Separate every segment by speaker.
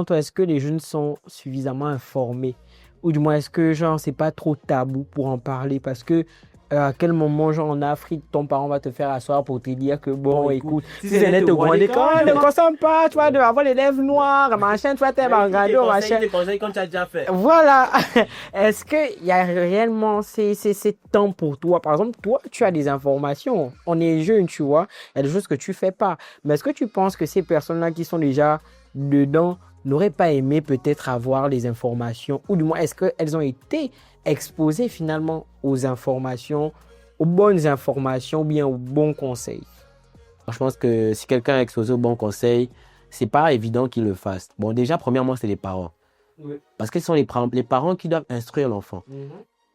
Speaker 1: selon toi, est-ce que les jeunes sont suffisamment informés? Ou du moins, est-ce que, genre, c'est pas trop tabou pour en parler? Parce que, à quel moment, genre, en Afrique, ton parent va te faire asseoir pour te dire que, bon, écoute, si c'est net au grand école, ne consomme pas, tu vois, avoir les lèvres noires, machin, tu vois, t'es regardé au machin.
Speaker 2: Il te conseille comme tu as déjà fait.
Speaker 1: Voilà. Est-ce qu'il y a réellement ces temps pour toi? Par exemple, toi, tu as des informations. On est jeune, tu vois. Il y a des choses que tu fais pas. Mais est-ce que tu penses que ces personnes-là qui sont déjà dedans n'auraient pas aimé peut-être avoir les informations? Ou du moins, est-ce qu'elles ont été exposées finalement aux informations, aux bonnes informations ou bien aux bons conseils?
Speaker 2: Je pense que si quelqu'un est exposé aux bons conseils, c'est pas évident qu'il le fasse. Bon, déjà, premièrement, c'est les parents.
Speaker 1: Oui.
Speaker 2: Parce que ce sont les parents qui doivent instruire l'enfant.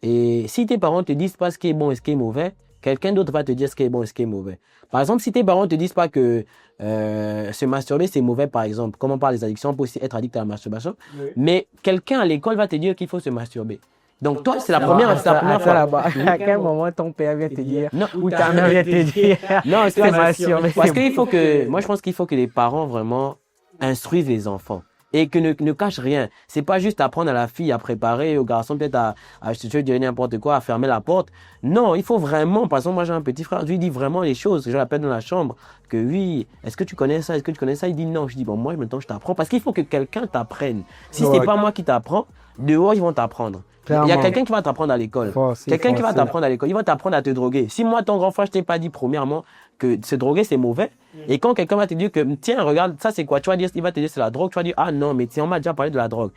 Speaker 2: Et si tes parents ne te disent pas ce qui est bon et ce qui est mauvais, quelqu'un d'autre va te dire ce qui est bon et ce qui est mauvais. Par exemple, si tes parents ne te disent pas que se masturber, c'est mauvais, par exemple, comme on parle des addictions, on peut aussi être addict à la masturbation, mais quelqu'un à l'école va te dire qu'il faut se masturber. Donc toi, c'est la première fois.
Speaker 1: Là-bas. À quel moment ton père vient te dire
Speaker 2: Non,
Speaker 1: ou ta mère vient te dire
Speaker 2: non,
Speaker 1: c'est masturber?
Speaker 2: parce qu'il faut que, moi je pense qu'il faut que les parents vraiment instruisent les enfants et que ne cachent rien. C'est pas juste apprendre à la fille à préparer, au garçon peut-être je te dis n'importe quoi, à fermer la porte. Non, il faut vraiment, par exemple, moi j'ai un petit frère, je lui dis vraiment les choses, je l'appelle dans la chambre, que oui, est-ce que tu connais ça, est-ce que tu connais ça? Il dit non, je dis bon, moi maintenant je t'apprends, parce qu'il faut que quelqu'un t'apprenne. Si c'est pas moi qui t'apprends, dehors ils vont t'apprendre. Il y a quelqu'un qui va t'apprendre à l'école. Quelqu'un qui va t'apprendre à l'école. Il va t'apprendre à te droguer. Si moi, ton grand frère, je t'ai pas dit premièrement que se droguer, c'est mauvais. Et quand quelqu'un va te dire que, tiens, regarde, ça c'est quoi? Tu vas dire, il va te dire c'est la drogue. Tu vas dire, ah non, mais tiens, on m'a déjà parlé de la drogue.